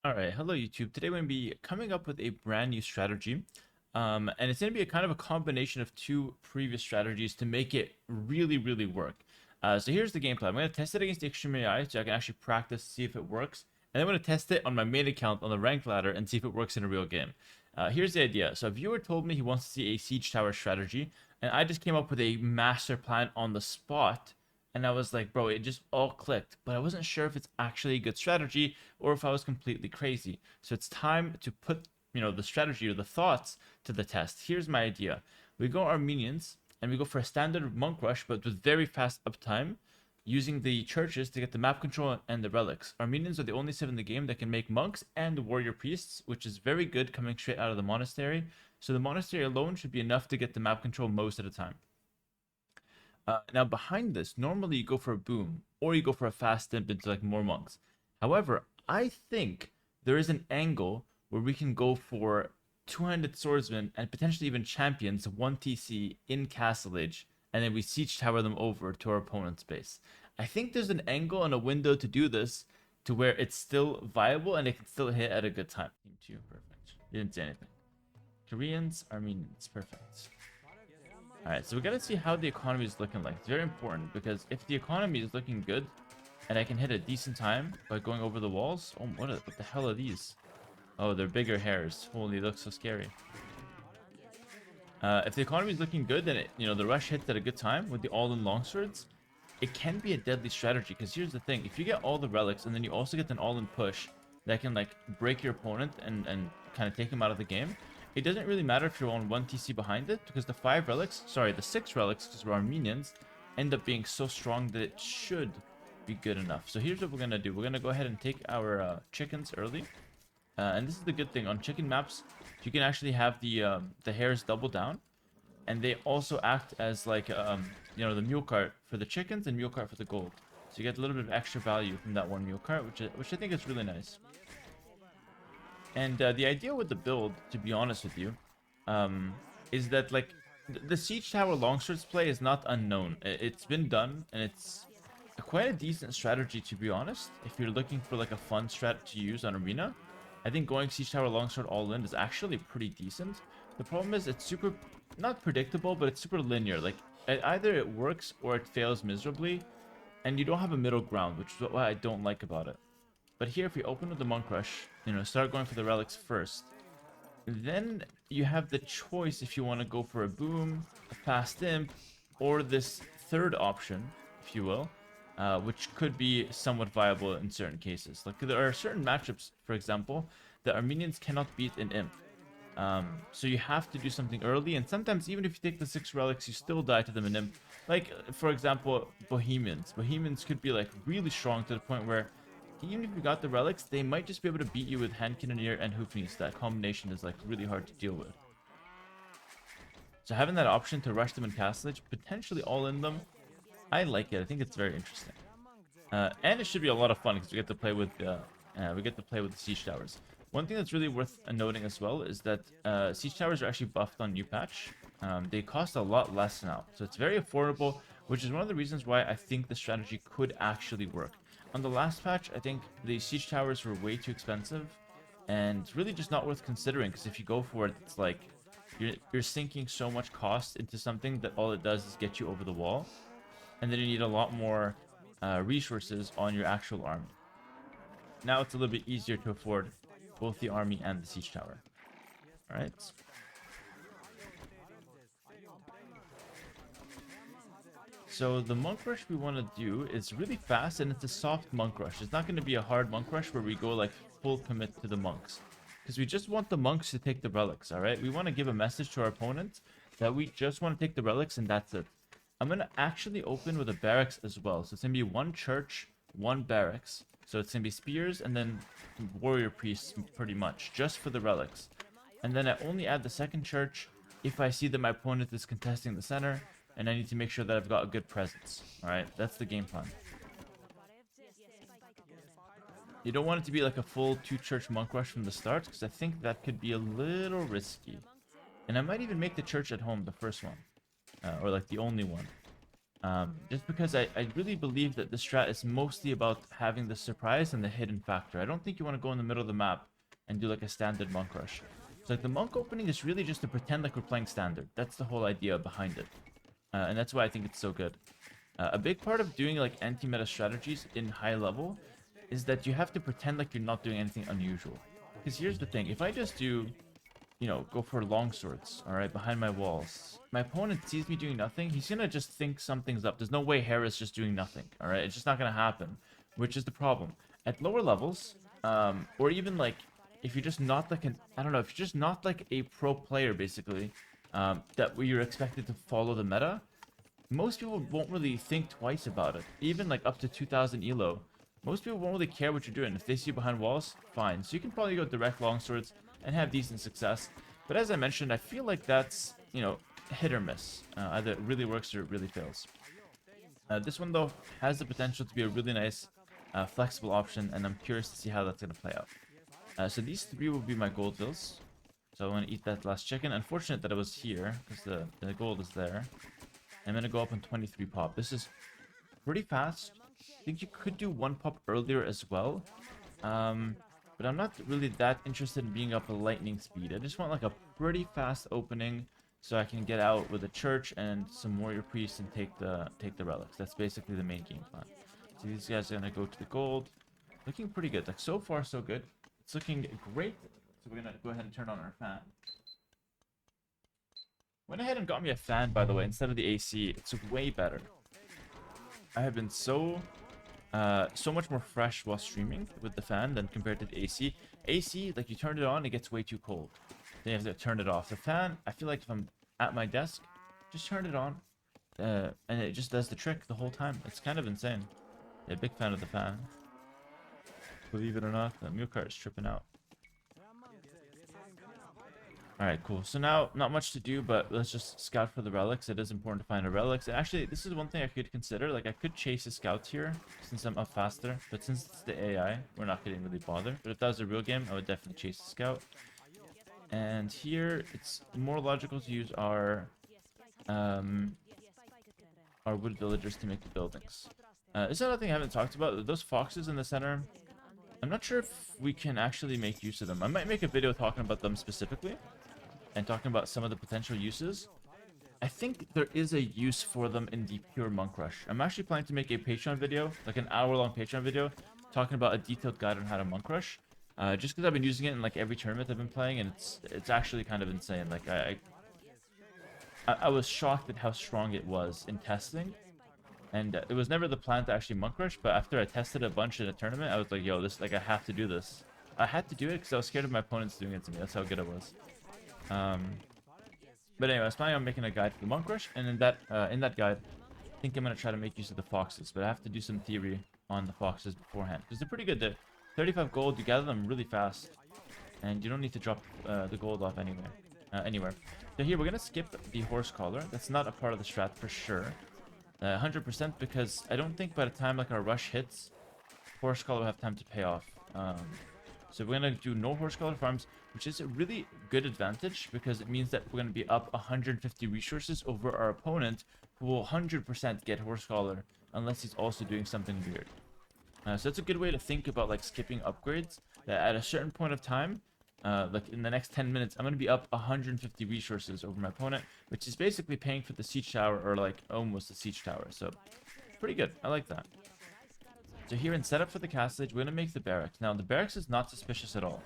All right, hello YouTube. Today we're going to be coming up with a brand new strategy. And it's going to be a kind of a combination of two previous strategies to make it really work. So here's the game plan. I'm going to test it against the Extreme AI so I can actually practice, see if it works. And I'm going to test it on my main account on the ranked ladder and see if it works in a real game. Here's the idea. So a viewer told me he wants to see a siege tower strategy, and I just came up with a master plan on the spot. And I was like, bro, it just all clicked. But I wasn't sure if it's actually a good strategy or if I was completely crazy. So it's time to put, the strategy or the thoughts to the test. Here's my idea. We go Armenians and we go for a standard monk rush, but with very fast uptime, using the churches to get the map control and the relics. Armenians are the only civ in the game that can make monks and warrior priests, which is very good coming straight out of the monastery. So the monastery alone should be enough to get the map control most of the time. Now behind this, normally you go for a boom or you go for a fast imp into like more monks. However, I think there is an angle where we can go for two-handed swordsmen and potentially even champions 1 TC in Castle Age, and then we siege tower them over to our opponent's base. I think there's an angle and a window to do this to where it's still viable and it can still hit at a good time. Team 2, perfect. You didn't say anything. Koreans, Armenians, perfect. Alright, so we gotta see how the economy is looking like. It's very important because if the economy is looking good and I can hit a decent time by going over the walls. Oh, what the hell are these? Oh, they're bigger hairs. Holy, looks so scary. If the economy is looking good, then the rush hits at a good time with the all-in longswords. It can be a deadly strategy because here's the thing: if you get all the relics and then you also get an all-in push that can like break your opponent and kind of take him out of the game, it doesn't really matter if you're on 1 TC behind it because the 6 relics, because we're Armenians, end up being so strong that it should be good enough. So here's what we're gonna do: we're gonna go ahead and take our chickens early. And this is the good thing on chicken maps. You can actually have the hares double down, and they also act as like the mule cart for the chickens and mule cart for the gold. So you get a little bit of extra value from that one mule cart, which I think is really nice. And the idea with the build, to be honest with you, is that like the siege tower longswords play is not unknown. It's been done, and it's quite a decent strategy, to be honest. If you're looking for like a fun strat to use on arena, I think going siege tower longsword all in is actually pretty decent. The problem is it's super not predictable, but it's super linear. Like either it works or it fails miserably, and you don't have a middle ground, which is what I don't like about it. But here, if you open with the monk rush, start going for the relics first. Then you have the choice if you want to go for a boom, a fast imp, or this third option, if you will, which could be somewhat viable in certain cases. Like there are certain matchups, for example, that Armenians cannot beat an imp. So you have to do something early, and sometimes even if you take the 6 relics, you still die to them in imp. Like, for example, Bohemians. Bohemians could be like really strong to the point where even if you got the relics, they might just be able to beat you with Hand Cannoneer and Hoofnies. That combination is like really hard to deal with. So having that option to rush them in Castle Age, potentially all in them, I like it. I think it's very interesting. And it should be a lot of fun because we get to play with the siege towers. One thing that's really worth noting as well is that siege towers are actually buffed on new patch. They cost a lot less now, so it's very affordable, which is one of the reasons why I think the strategy could actually work. On the last patch, I think the siege towers were way too expensive, and really just not worth considering. Because if you go for it, it's like you're sinking so much cost into something that all it does is get you over the wall, and then you need a lot more resources on your actual army. Now it's a little bit easier to afford both the army and the siege tower. All right. So the monk rush we want to do is really fast, and it's a soft monk rush. It's not going to be a hard monk rush where we go like full commit to the monks, because we just want the monks to take the relics. All right, we want to give a message to our opponents that we just want to take the relics, and that's it. I'm going to actually open with a barracks as well. So it's going to be one church, one barracks. So it's going to be spears and then warrior priests pretty much, just for the relics. And then I only add the second church if I see that my opponent is contesting the center, and I need to make sure that I've got a good presence. Alright, that's the game plan. You don't want it to be like a full 2-church monk rush from the start, because I think that could be a little risky. And I might even make the church at home the first one. Or like the only one. Just because I really believe that this strat is mostly about having the surprise and the hidden factor. I don't think you want to go in the middle of the map and do like a standard monk rush. So like the monk opening is really just to pretend like we're playing standard. That's the whole idea behind it. And that's why I think it's so good. A big part of doing like anti-meta strategies in high level is that you have to pretend like you're not doing anything unusual. Because here's the thing, if I just do, you know, go for long swords, alright, behind my walls, my opponent sees me doing nothing, he's gonna just think something's up. There's no way Hera's just doing nothing, alright? It's just not gonna happen, which is the problem. At lower levels, or even like, if you're just not like I don't know, if you're just not like a pro player, basically, that where you're expected to follow the meta, most people won't really think twice about it. Even like up to 2000 elo, most people won't really care what you're doing. If they see you behind walls, fine. So you can probably go direct longswords and have decent success. But as I mentioned, I feel like that's, you know, hit or miss. Either it really works or it really fails. This one, though, has the potential to be a really nice, flexible option, and I'm curious to see how that's going to play out. So these three will be my gold vills. So I want to eat that last chicken. Unfortunate that it was here, because the gold is there. I'm going to go up on 23 pop. This is pretty fast. I think you could do 1 pop earlier as well. But I'm not really that interested in being up a lightning speed. I just want like a pretty fast opening so I can get out with a church and some warrior priests and take the relics. That's basically the main game plan. So these guys are going to go to the gold. Looking pretty good. Like so far so good. It's looking great. So we're going to go ahead and turn on our fan. Went ahead and got me a fan, by the way, instead of the AC. It's way better. I have been so much more fresh while streaming with the fan than compared to the AC. AC, like you turn it on, it gets way too cold. Then you have to turn it off. The fan, I feel like if I'm at my desk, just turn it on, and it just does the trick the whole time. It's kind of insane. Yeah, big fan of the fan. Believe it or not, the mule cart is tripping out. Alright, cool. So now, not much to do, but let's just scout for the relics. It is important to find a relics. And actually, this is one thing I could consider. Like, I could chase a scout here, since I'm up faster. But since it's the AI, we're not getting really bothered. But if that was a real game, I would definitely chase a scout. And here, it's more logical to use our wood villagers to make the buildings. This is another thing I haven't talked about. Those foxes in the center, I'm not sure if we can actually make use of them. I might make a video talking about them specifically and talking about some of the potential uses. I think there is a use for them in the pure monk rush. I'm actually planning to make a Patreon video, like an hour-long Patreon video, talking about a detailed guide on how to monk rush. Just because I've been using it in like every tournament I've been playing, and it's actually kind of insane. Like I was shocked at how strong it was in testing. And it was never the plan to actually monk rush, but after I tested a bunch in a tournament, I was like, yo, this, like, I have to do this. I had to do it because I was scared of my opponents doing it to me. That's how good it was. But anyway, I was planning on making a guide for the monk rush, and in that guide, I think I'm going to try to make use of the foxes, but I have to do some theory on the foxes beforehand, because they're pretty good. They're 35 gold, you gather them really fast, and you don't need to drop the gold off anywhere. So here, we're going to skip the horse collar. That's not a part of the strat for sure. 100%, because I don't think by the time like our rush hits, horse collar will have time to pay off. So we're gonna do no horse collar farms, which is a really good advantage because it means that we're gonna be up 150 resources over our opponent, who will 100% get horse collar unless he's also doing something weird. So that's a good way to think about like skipping upgrades. That at a certain point of time, like in the next 10 minutes, I'm going to be up 150 resources over my opponent, which is basically paying for the siege tower, or like almost the siege tower. So pretty good. I like that. So here in setup for the castlage, we're going to make the barracks. Now the barracks is not suspicious at all.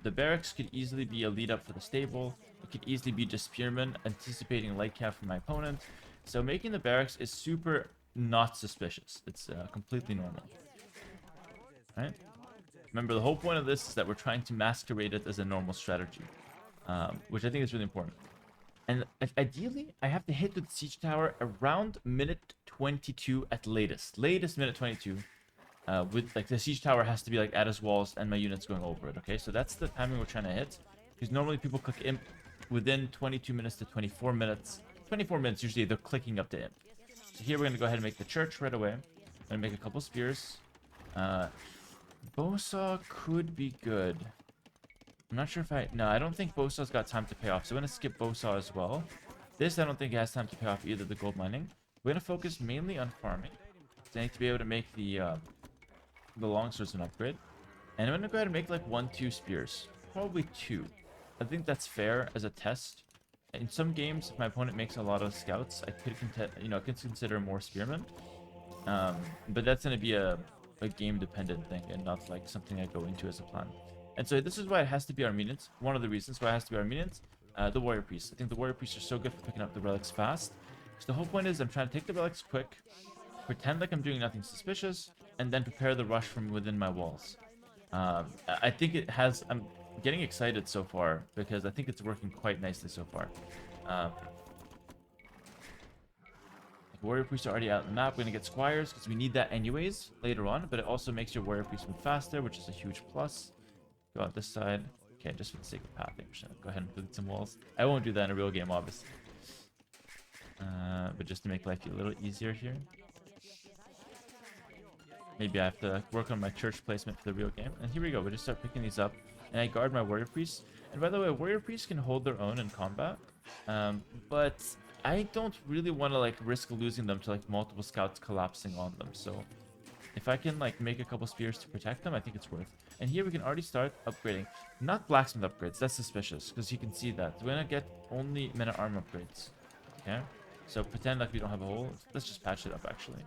The barracks could easily be a lead up for the stable. It could easily be just spearmen anticipating light cap from my opponent. So making the barracks is super not suspicious. It's completely normal. Right? Remember, the whole point of this is that we're trying to masquerade it as a normal strategy, which I think is really important. And ideally, I have to hit the siege tower around minute 22 at latest. Latest minute 22. With like the siege tower has to be like at his walls and my units going over it. Okay, so that's the timing we're trying to hit. Because normally people click imp within 22 minutes to 24 minutes. 24 minutes usually they're clicking up to imp. So here we're gonna go ahead and make the church right away. I'm gonna make a couple spears. Bosa could be good. I'm not sure if no, I don't think Bosa's got time to pay off. So I'm going to skip Bosa as well. This, I don't think it has time to pay off either, the gold mining. We're gonna focus mainly on farming. So I need to be able to make the longswords an upgrade. And I'm gonna go ahead and make like 1-2 spears. Probably 2. I think that's fair as a test. In some games, if my opponent makes a lot of scouts, I could consider more spearmen. But that's gonna be a game dependent thing and not like something I go into as a plan. And so this is why it has to be Armenians. One of the reasons why it has to be Armenians, the warrior priests. I think the warrior priests are so good for picking up the relics fast. So the whole point is I'm trying to take the relics quick, pretend like I'm doing nothing suspicious, and then prepare the rush from within my walls. I think it has... I'm getting excited so far because I think it's working quite nicely so far. Warrior priests are already out on the map. We're going to get squires because we need that anyways later on, but it also makes your warrior priests move faster, which is a huge plus. Go out this side. Okay, just for the sake of pathing, I'm just going to go ahead and put some walls. I won't do that in a real game, obviously. But just to make life a little easier here. Maybe I have to work on my church placement for the real game. And here we go. We just start picking these up. And I guard my warrior priests. And by the way, warrior priests can hold their own in combat. But I don't really want to like risk losing them to like multiple scouts collapsing on them. So if I can like make a couple spears to protect them, I think it's worth. And here we can already start upgrading. Not blacksmith upgrades. That's suspicious because you can see that. We're going to get only men at arm upgrades. Okay. So pretend like we don't have a hole. Let's just patch it up actually.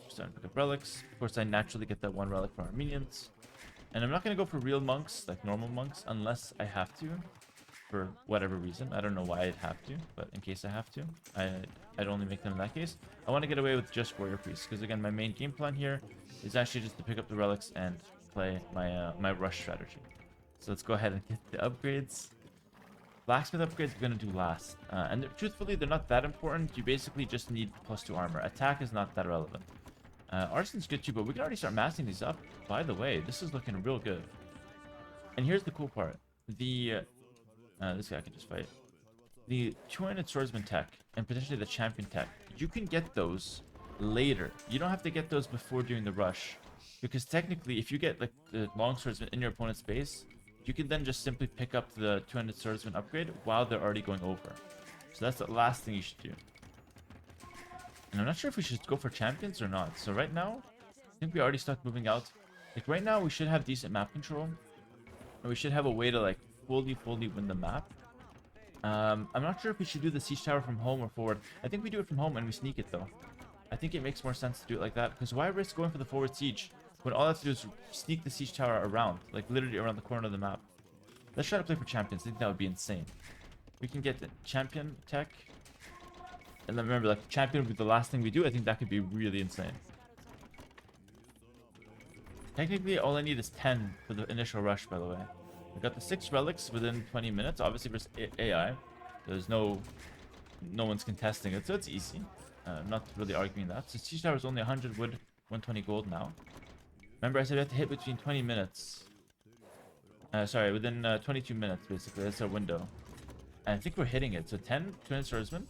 Starting to pick up relics. Of course, I naturally get that one relic from Armenians. And I'm not going to go for real monks, like normal monks, unless I have to. For whatever reason. I don't know why I'd have to, but in case I have to, I'd only make them in that case. I want to get away with just warrior priests, because again, my main game plan here is actually just to pick up the relics and play my rush strategy. So let's go ahead and get the upgrades. Blacksmith upgrades we're going to do last. And truthfully, they're not that important. You basically just need +2 armor. Attack is not that relevant. Arson's good too, but we can already start massing these up. By the way, this is looking real good. And here's the cool part. The this guy can just fight. The 200 swordsman tech and potentially the champion tech, you can get those later. You don't have to get those before doing the rush, because technically, if you get like the long swordsman in your opponent's base, you can then just simply pick up the 200 swordsman upgrade while they're already going over. So that's the last thing you should do. And I'm not sure if we should go for champions or not. So right now, I think we already start moving out. Like right now, we should have decent map control. And we should have a way to like fully win the map. I'm not sure if we should do the siege tower from home or forward. I think we do it from home and we sneak it though. I think it makes more sense to do it like that. Because why risk going for the forward siege when all I have to do is sneak the siege tower around. Like literally around the corner of the map. Let's try to play for champions. I think that would be insane. We can get the champion tech. And then remember, like, champion would be the last thing we do. I think that could be really insane. Technically, all I need is 10 for the initial rush, by the way. We got the 6 relics within 20 minutes. Obviously, versus AI. There's no one's contesting it, so it's easy. I'm not really arguing that. So siege tower is only 100 wood, 120 gold now. Remember, I said we have to hit between 20 minutes. Sorry, within 22 minutes, basically. That's our window. And I think we're hitting it. So 10, 200 swordsmen.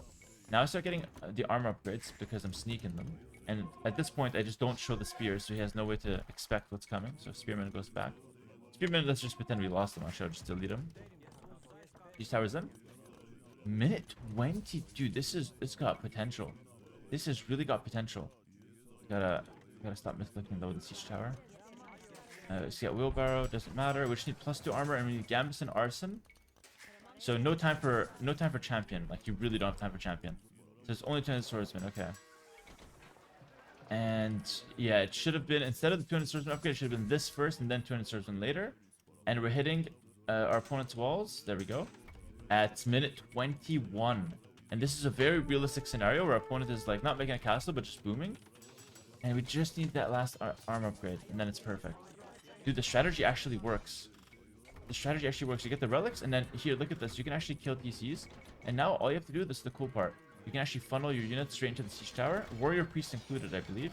Now I start getting the armor upgrades because I'm sneaking them. And at this point, I just don't show the spears, so he has no way to expect what's coming. So Spearman goes back. Spearman, let's just pretend we lost them. I'll just delete them. These towers in. Minute 20. Dude, this got potential. This has really got potential. Gotta stop misclicking though with the siege tower. Let's get wheelbarrow, doesn't matter. We just need +2 armor and we need Gambus and Arson. So no time for champion. Like you really don't have time for champion. So it's only 200 swordsman. Okay. And yeah, it should have been instead of the 200 swordsman upgrade, it should have been this first and then 200 swordsman later. And we're hitting our opponent's walls. There we go. At minute 21. And this is a very realistic scenario where our opponent is like not making a castle but just booming. And we just need that last armor upgrade and then it's perfect. Dude, the strategy actually works. The strategy actually works. You get the relics, and then here, look at this. You can actually kill TCs. And now all you have to do, this is the cool part. You can actually funnel your units straight into the siege tower. Warrior priest included, I believe.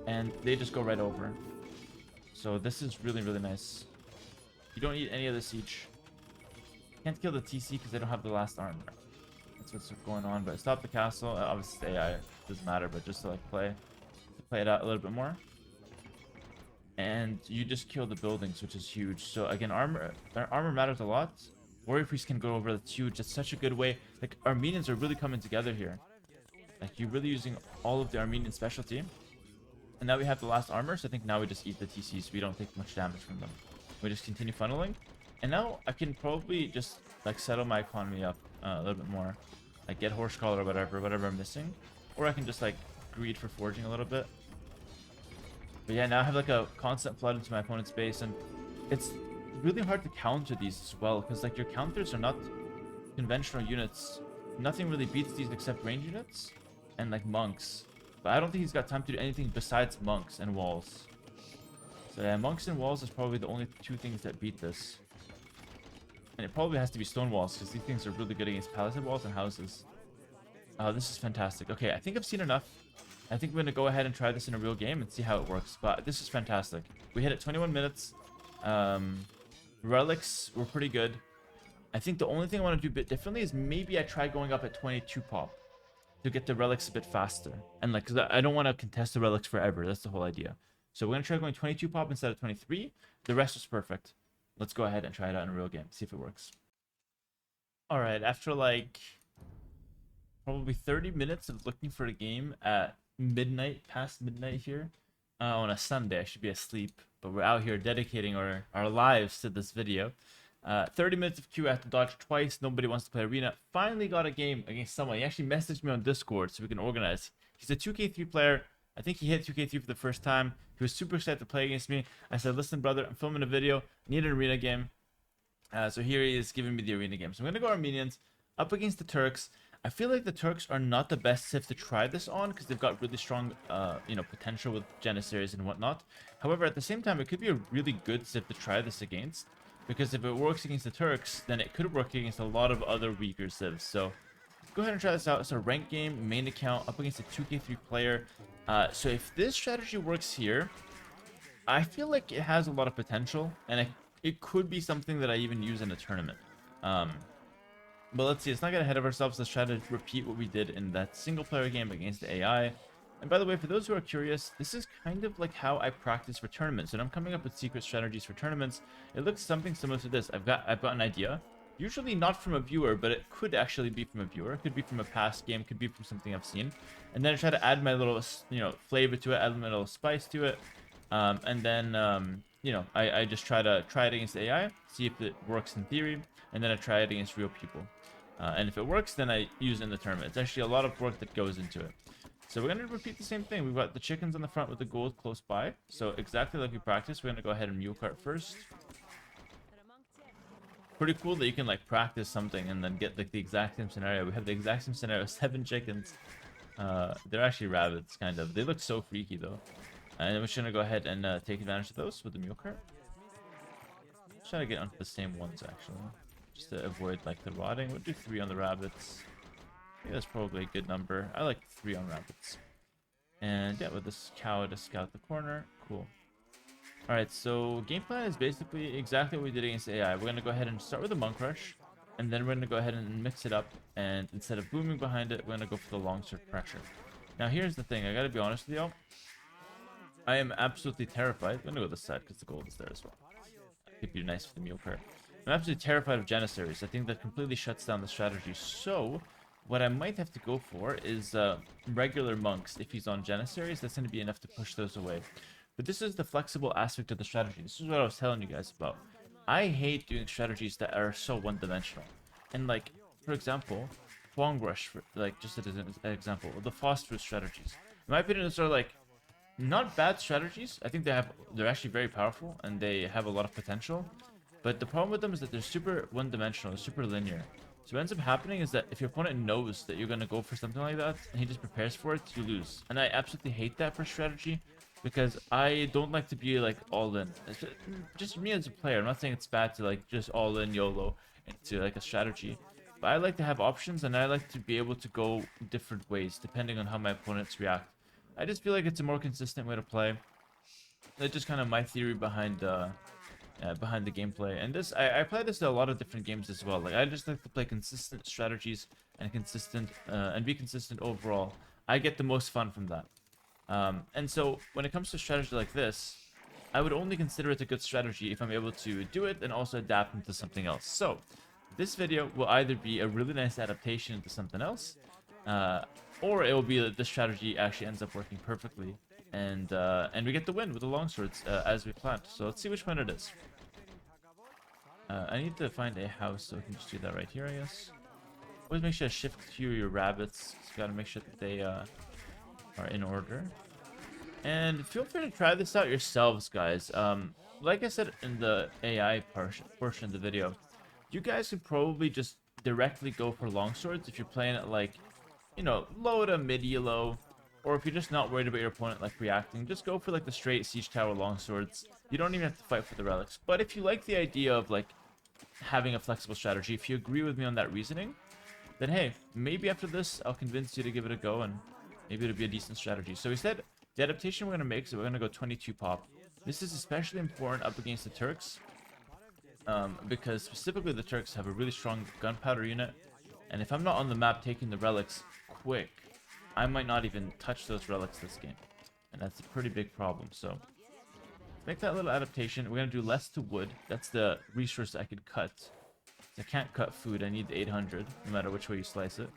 And they just go right over. So this is really nice. You don't need any of the siege. Can't kill the TC because they don't have the last armor. That's what's going on. But stop the castle. Obviously, the AI doesn't matter, but just to like play it out a little bit more. And you just kill the buildings, which is huge. So again, armor matters a lot. Warrior Priest can go over, that's huge. That's such a good way. Like, Armenians are really coming together here. Like, you're really using all of the Armenian specialty. And now we have the last armor, so I think now we just eat the TCs. We don't take much damage from them. We just continue funneling. And now I can probably just, like, settle my economy up a little bit more. Like, get horse collar or whatever I'm missing. Or I can just, like, greed for forging a little bit. But yeah, now I have, like, a constant flood into my opponent's base. And it's really hard to counter these as well, because, like, your counters are not conventional units. Nothing really beats these except range units and, like, monks. But I don't think he's got time to do anything besides monks and walls. So yeah, monks and walls is probably the only two things that beat this. And it probably has to be stone walls, because these things are really good against palisade walls and houses. Oh, this is fantastic. Okay, I think I've seen enough. I think we're going to go ahead and try this in a real game and see how it works. But this is fantastic. We hit it 21 minutes. Relics were pretty good. I think the only thing I want to do a bit differently is maybe I try going up at 22 pop to get the relics a bit faster. And like, because I don't want to contest the relics forever. That's the whole idea. So we're going to try going 22 pop instead of 23. The rest was perfect. Let's go ahead and try it out in a real game. See if it works. All right. After like probably 30 minutes of looking for a game at midnight, past midnight here, on a Sunday. I should be asleep. But we're out here dedicating our lives to this video. 30 minutes of queue. I have to dodge twice. Nobody wants to play arena. Finally got a game against someone. He actually messaged me on Discord so we can organize. He's a 2K3 player. I think he hit 2K3 for the first time. He was super excited to play against me. I said, listen, brother, I'm filming a video. I need an arena game. So here he is giving me the arena game. So I'm going to go Armenians up against the Turks. I feel like the Turks are not the best civ to try this on because they've got really strong, potential with Janissaries and whatnot. However, at the same time, it could be a really good civ to try this against. Because if it works against the Turks, then it could work against a lot of other weaker civs. So go ahead and try this out. It's a ranked game, main account, up against a 2K3 player. So if this strategy works here, I feel like it has a lot of potential. And it could be something that I even use in a tournament. But let's see. Let's not get ahead of ourselves. Let's try to repeat what we did in that single player game against the AI. And by the way, for those who are curious, this is kind of like how I practice for tournaments. And I'm coming up with secret strategies for tournaments. It looks something similar to this. I've got an idea. Usually not from a viewer, but it could actually be from a viewer. It could be from a past game. Could be from something I've seen. And then I try to add my little, flavor to it. Add my little spice to it. And then, I just try it against the AI. See if it works in theory. And then I try it against real people. And if it works, then I use it in the tournament. It's actually a lot of work that goes into it. So we're going to repeat the same thing. We've got the chickens on the front with the gold close by. So exactly like we practiced, we're going to go ahead and mule cart first. Pretty cool that you can like practice something and then get like the exact same scenario. We have the exact same scenario, 7 chickens. They're actually rabbits, kind of. They look so freaky though. And we're just going to go ahead and take advantage of those with the mule cart. Try to get onto the same ones actually. Just to avoid like the rotting. We'll do 3 on the rabbits. I think that's probably a good number. I like 3 on rabbits. And yeah, with this cow to scout the corner. Cool. Alright, so game plan is basically exactly what we did against AI. We're going to go ahead and start with a monk rush. And then we're going to go ahead and mix it up. And instead of booming behind it, we're going to go for the longsword pressure. Now here's the thing. I got to be honest with y'all. I am absolutely terrified. I'm going to go this side because the gold is there as well. It'd be nice for the mule cart. I'm absolutely terrified of Janissaries. I think that completely shuts down the strategy. So what I might have to go for is regular monks. If he's on Janissaries, that's going to be enough to push those away. But this is the flexible aspect of the strategy. This is what I was telling you guys about. I hate doing strategies that are so one-dimensional. And like, for example, Huang Rush, just as an example, the phosphorus strategies. In my opinion, those are like not bad strategies. I think they're actually very powerful and they have a lot of potential. But the problem with them is that they're super one-dimensional, super linear. So what ends up happening is that if your opponent knows that you're going to go for something like that, and he just prepares for it, you lose. And I absolutely hate that for strategy, because I don't like to be like all in. It's just me as a player, I'm not saying it's bad to like just all in YOLO into like a strategy. But I like to have options, and I like to be able to go different ways, depending on how my opponents react. I just feel like it's a more consistent way to play. That's just kind of my theory behind the gameplay. And this, I play this in a lot of different games as well. Like, I just like to play consistent strategies and be consistent overall. I get the most fun from that. And so when it comes to strategy like this, I would only consider it a good strategy if I'm able to do it and also adapt into something else. So This video will either be a really nice adaptation into something else, uh, or it will be that the strategy actually ends up working perfectly, and we get the win with the longswords as we planned. So let's see which one it is. I need to find a house, so we can just do that right here, I guess. Always make sure to shift to your rabbits. So you gotta make sure that they are in order. And feel free to try this out yourselves, guys. Like I said in the AI portion of the video, you guys could probably just directly go for longswords if you're playing it like, you know, low to mid-elo, or if you're just not worried about your opponent like reacting, just go for like the straight siege tower longswords. You don't even have to fight for the relics. But if you like the idea of like having a flexible strategy, if you agree with me on that reasoning, then hey, maybe after this I'll convince you to give it a go, and maybe it'll be a decent strategy. So we said the adaptation we're going to make, so we're going to go 22 pop. This is especially important up against the Turks, because specifically the Turks have a really strong gunpowder unit, and if I'm not on the map taking the relics quick, I might not even touch those relics this game, and that's a pretty big problem. So make that little adaptation. We're going to do less to wood. That's the resource I could cut. I can't cut food. I need the 800, no matter which way you slice it.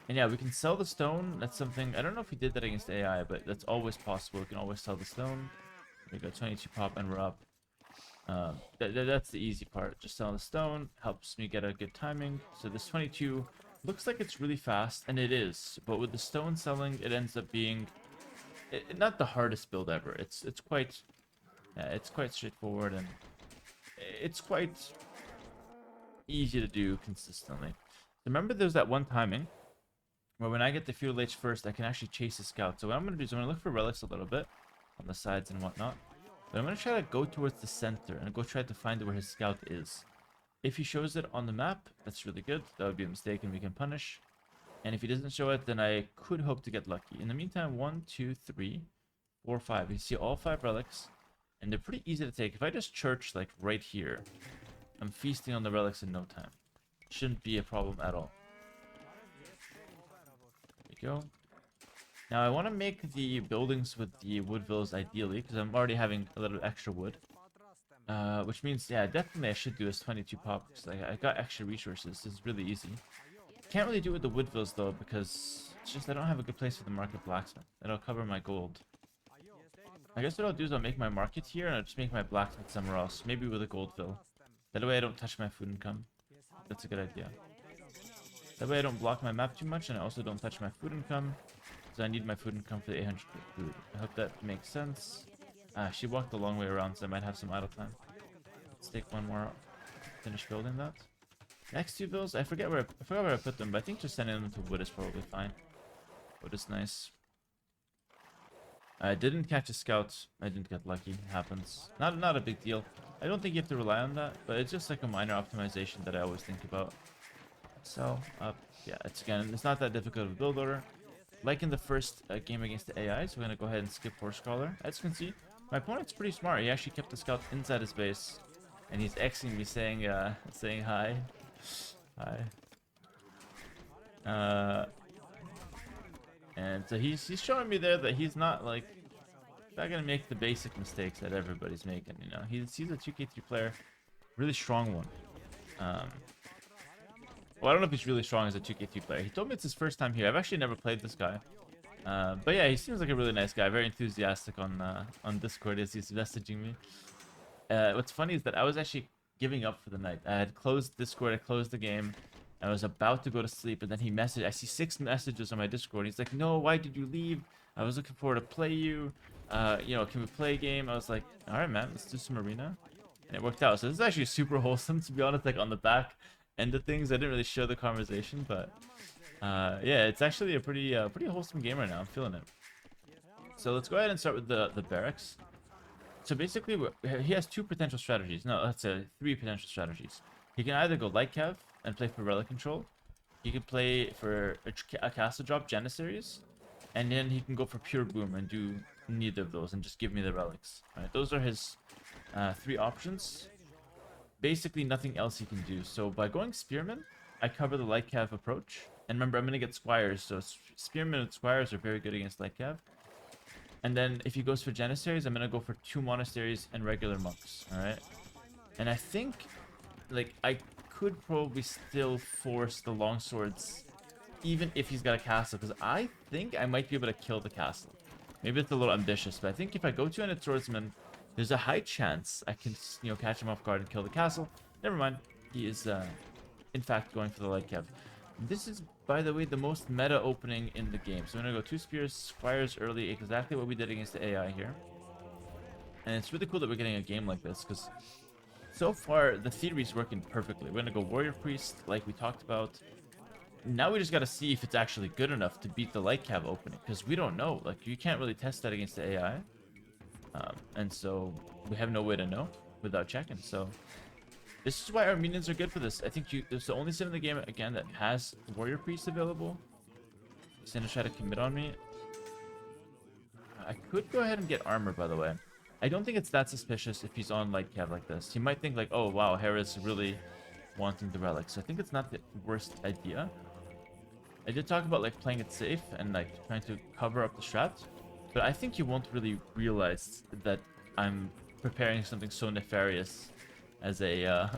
And yeah, we can sell the stone. That's something, I don't know if we did that against AI, but that's always possible. We can always sell the stone. We got 22 pop and we're up. That's the easy part. Just selling the stone helps me get a good timing. So this 22 looks like it's really fast, and it is. But with the stone selling, it ends up being not the hardest build ever. It's quite straightforward, and it's quite easy to do consistently. Remember, there's that one timing where when I get the Feudal H first, I can actually chase the scout. So what I'm going to do is I'm going to look for relics a little bit on the sides and whatnot. But I'm going to try to go towards the center and go try to find where his scout is. If he shows it on the map, that's really good. That would be a mistake and we can punish. And if he doesn't show it, then I could hope to get lucky. In the meantime, 1, 2, 3, 4, 5. You see all 5 relics, and they're pretty easy to take. If I just church like right here, I'm feasting on the relics in no time. Shouldn't be a problem at all. There we go. Now I want to make the buildings with the wood villas ideally, because I'm already having a little extra wood. Which means, yeah, definitely I should do this 22 pop, because I got extra resources. This is really easy. Can't really do it with the wood villas though, because it's just I don't have a good place for the market blacksmith. That'll cover my gold. I guess what I'll do is I'll make my market here, and I'll just make my blacksmith somewhere else, maybe with a gold vill. That way I don't touch my food income. That's a good idea. That way I don't block my map too much, and I also don't touch my food income. So I need my food income for the 800 food. I hope that makes sense. She walked a long way around, so I might have some idle time. Let's take one more out. Finish building that. Next 2 bills, I forgot where I put them, but I think just sending them to wood is probably fine. Wood is nice. I didn't catch a scout. I didn't get lucky. It happens. Not a big deal. I don't think you have to rely on that, but it's just like a minor optimization that I always think about. So, yeah, it's not that difficult of a build order. Like in the first game against the AI, so we're going to go ahead and skip Horse Scholar. As you can see, my opponent's pretty smart. He actually kept the scout inside his base, and he's Xing me saying hi. Hi. And so he's showing me there that he's not like not gonna make the basic mistakes that everybody's making. You know, he's a 2K3 player, really strong one. Well, I don't know if he's really strong as a 2K3 player. He told me it's his first time here. I've actually never played this guy. But yeah, he seems like a really nice guy, very enthusiastic on Discord as he's messaging me. What's funny is that I was actually giving up for the night. I had closed Discord, I closed the game. I was about to go to sleep, and then he messaged. I see 6 messages on my Discord. He's like, "No, why did you leave? I was looking forward to play you. You know, can we play a game?" I was like, "All right, man, let's do some arena." And it worked out. So this is actually super wholesome, to be honest. Like on the back end of things, I didn't really show the conversation, but yeah, it's actually a pretty wholesome game right now. I'm feeling it. So let's go ahead and start with the barracks. So basically, he has 2 potential strategies. No, let's say 3 potential strategies. He can either go light cav and play for relic control. He can play for a castle drop Janissaries, and then he can go for pure boom and do neither of those and just give me the relics. All right, those are his 3 options. Basically, nothing else he can do. So by going spearman, I cover the light cav approach. And remember, I'm gonna get squires, so spearmen and squires are very good against light cav. And then if he goes for Janissaries, I'm gonna go for 2 monasteries and regular monks. All right, and I think like I could probably still force the longswords, even if he's got a castle, because I think I might be able to kill the castle. Maybe it's a little ambitious, but I think if I go 200 swordsman, there's a high chance I can, catch him off guard and kill the castle. Never mind. He is, in fact, going for the light cav. This is, by the way, the most meta opening in the game. So I'm going to go 2 spears, squires early, exactly what we did against the AI here. And it's really cool that we're getting a game like this, because so far the theory is working perfectly. We're going to go warrior priest, like we talked about. Now we just got to see if it's actually good enough to beat the light cav opening, because we don't know. Like, you can't really test that against the AI. And so we have no way to know without checking. So this is why Armenians are good for this. I think it's the only sim in the game, again, that has warrior priest available. He's going to try to commit on me. I could go ahead and get armor, by the way. I don't think it's that suspicious if he's on light cav like this. He might think like, oh wow, Hera's really wanting the relics. So I think it's not the worst idea. I did talk about like playing it safe and like trying to cover up the strat, but I think you won't really realize that I'm preparing something so nefarious as a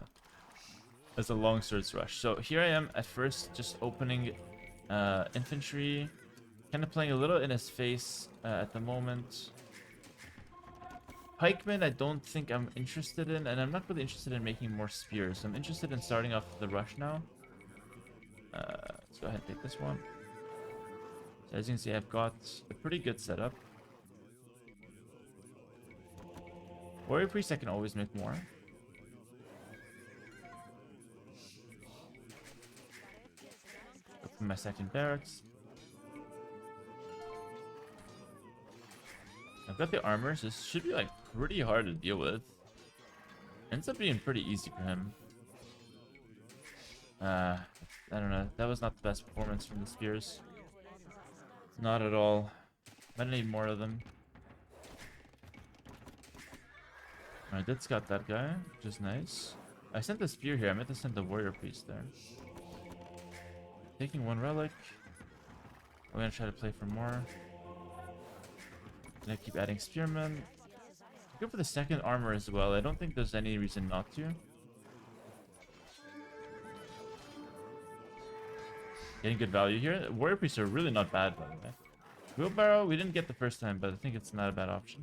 longswords rush. So here I am at first, just opening infantry, kind of playing a little in his face at the moment. Pikemen, I don't think I'm interested in, and I'm not really interested in making more spears. I'm interested in starting off the rush now. Let's go ahead and take this one. So as you can see, I've got a pretty good setup. Warrior priest, I can always make more. Open my second barracks. I've got the armor, so this should be like pretty hard to deal with. Ends up being pretty easy for him. I don't know. That was not the best performance from the spears. Not at all. Might need more of them. I did scout that guy, which is nice. I sent the spear here. I meant to send the warrior priest there. Taking one relic. I'm gonna try to play for more. Gonna keep adding spearmen. Go for the second armor as well. I don't think there's any reason not to. Getting good value here. Warrior priests are really not bad, by the way. Wheelbarrow, we didn't get the first time, but I think it's not a bad option.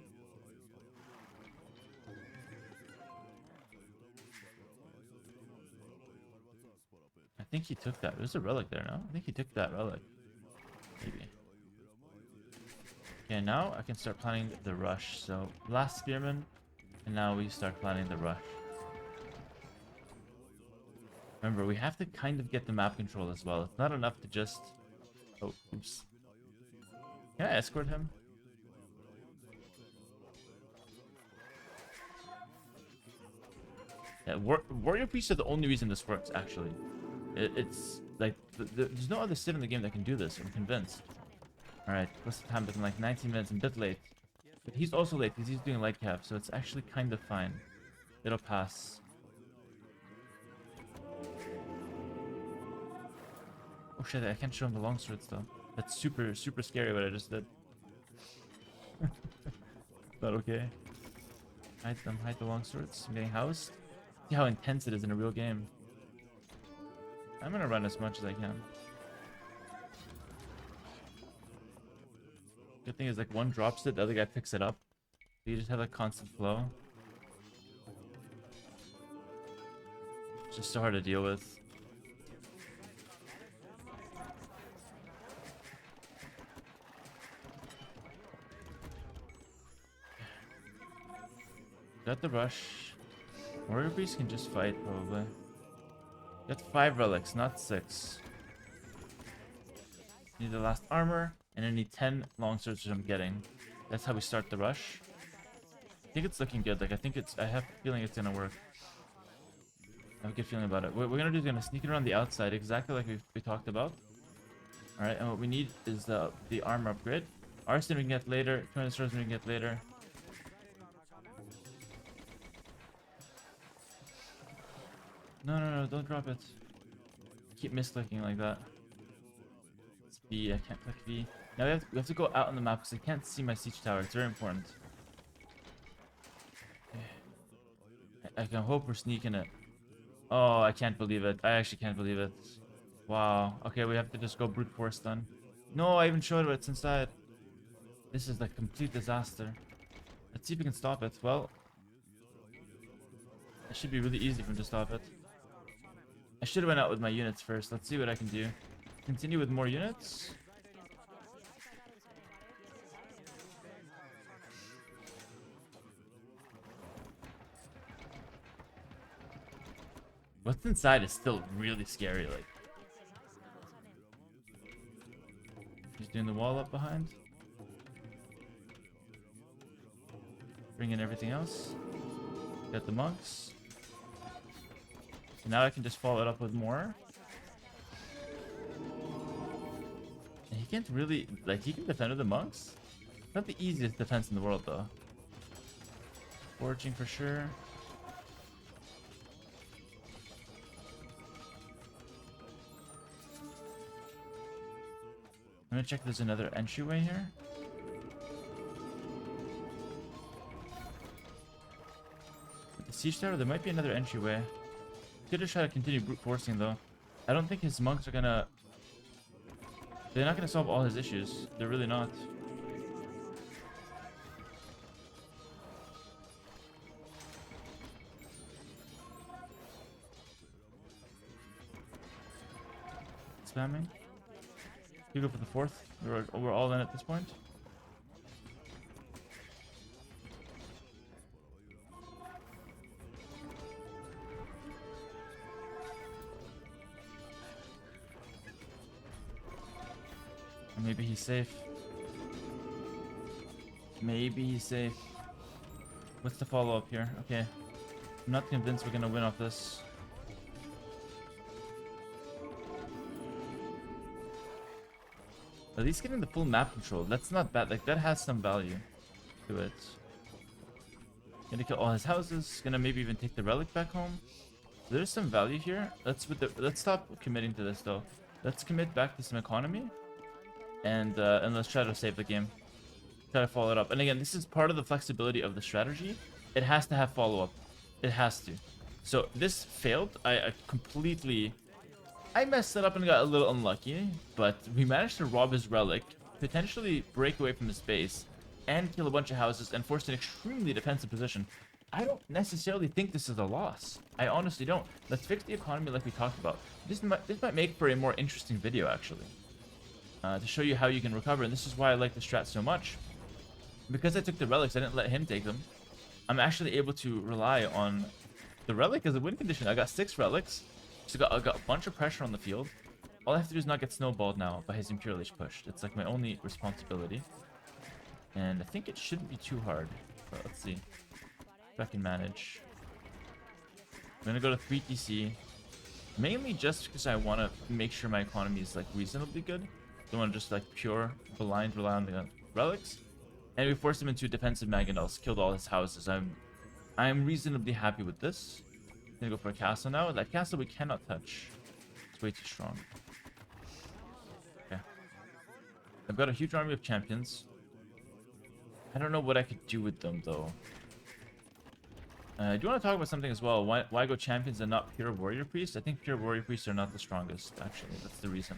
I think he took that. There's a relic there, no? I think he took that relic. Maybe. Okay, now I can start planning the rush. So, last spearman, and now we start planning the rush. Remember, we have to kind of get the map control as well. It's not enough to just... Oh, oops. Can I escort him? Yeah, warrior priests are the only reason this works, actually. It's like, there's no other civ in the game that can do this, I'm convinced. Alright, what's the time? Looking like 19 minutes, and a bit late. But he's also late because he's doing light cap, so it's actually kind of fine. It'll pass. Oh shit, I can't show him the longswords though. That's super, super scary what I just did. Not okay. Hide them, hide the longswords. I'm getting housed. See how intense it is in a real game. I'm gonna run as much as I can. Good thing is like one drops it, the other guy picks it up. So you just have a constant flow. It's just so hard to deal with. Got the rush. Warrior priest can just fight probably. Got 5 relics, not 6. Need the last armor, and I need 10 longswords, which I'm getting. That's how we start the rush. I think it's looking good. Like, I have a feeling it's gonna work. I have a good feeling about it. What we're gonna do is gonna sneak it around the outside, exactly like we talked about. Alright, and what we need is the armor upgrade. Arson we can get later, 200 swords we can get later. No, don't drop it. Keep misclicking like that. It's B, I can't click V. Now we have to go out on the map because I can't see my siege tower. It's very important. Okay. I can hope we're sneaking it. Oh, I can't believe it. I actually can't believe it. Wow. Okay, we have to just go brute force then. No, I even showed what's inside. This is like complete disaster. Let's see if we can stop it. Well, it should be really easy for him to stop it. I should have went out with my units first. Let's see what I can do. Continue with more units. What's inside is still really scary. Like, he's doing the wall up behind. Bring in everything else. Got the monks. So now I can just follow it up with more. And he can't really, like, he can defend with the monks. Not the easiest defense in the world, though. Foraging for sure. I'm gonna check if there's another entryway here. With the siege tower, there might be another entryway. Could just try to continue brute forcing though. I don't think his monks are gonna. They're not gonna solve all his issues. They're really not. Spamming. You go for the fourth. We're all in at this point. Or maybe he's safe. Maybe he's safe. What's the follow-up here? Okay. I'm not convinced we're gonna win off this. At least getting the full map control. That's not bad. Like, that has some value to it. Gonna kill all his houses. Gonna maybe even take the relic back home. There's some value here. Let's stop committing to this though. Let's commit back to some economy. And let's try to save the game. Try to follow it up. And again, this is part of the flexibility of the strategy. It has to have follow-up. It has to. So this failed. I completely... I messed it up and got a little unlucky, but we managed to rob his relic, potentially break away from his base, and kill a bunch of houses and force an extremely defensive position. I don't necessarily think this is a loss. I honestly don't. Let's fix the economy like we talked about. This might make for a more interesting video, actually. To show you how you can recover, and this is why I like the strat so much. Because I took the relics, I didn't let him take them. I'm actually able to rely on the relic as a win condition. I got 6 relics. So I got a bunch of pressure on the field. All I have to do is not get snowballed now by his Imperial Age pushed. It's like my only responsibility. And I think it shouldn't be too hard. But let's see if I can manage. I'm going to go to 3 TC. Mainly just because I want to make sure my economy is like reasonably good. Don't want to just like pure blind rely on the relics. And we forced him into defensive mangonels. Killed all his houses. I'm reasonably happy with this. Gonna go for a castle now. That castle we cannot touch. It's way too strong. Okay. I've got a huge army of champions. I don't know what I could do with them though. Do you want to talk about something as well? Why go champions and not pure warrior priests? I think pure warrior priests are not the strongest, actually. That's the reason.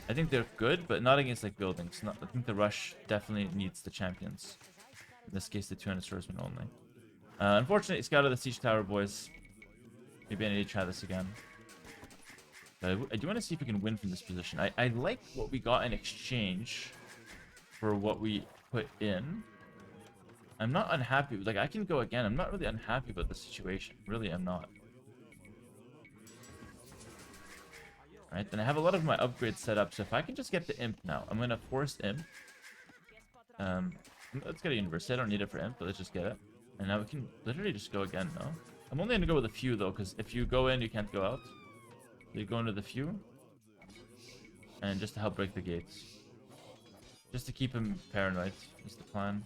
I think they're good, but not against like buildings. I think the rush definitely needs the champions. In this case, the 200 swordsmen only. Unfortunately, it's got out of the siege tower, boys. Maybe I need to try this again. But I do want to see if we can win from this position. I like what we got in exchange for what we put in. I'm not unhappy. Like, I can go again. I'm not really unhappy about the situation. Really, I'm not. Alright, then I have a lot of my upgrades set up. So if I can just get the imp now. I'm going to force imp. Let's get a university. I don't need it for imp, but let's just get it. And now we can literally just go again, no? I'm only going to go with a few, though, because if you go in, you can't go out. So you go into the few. And just to help break the gates. Just to keep him paranoid is the plan.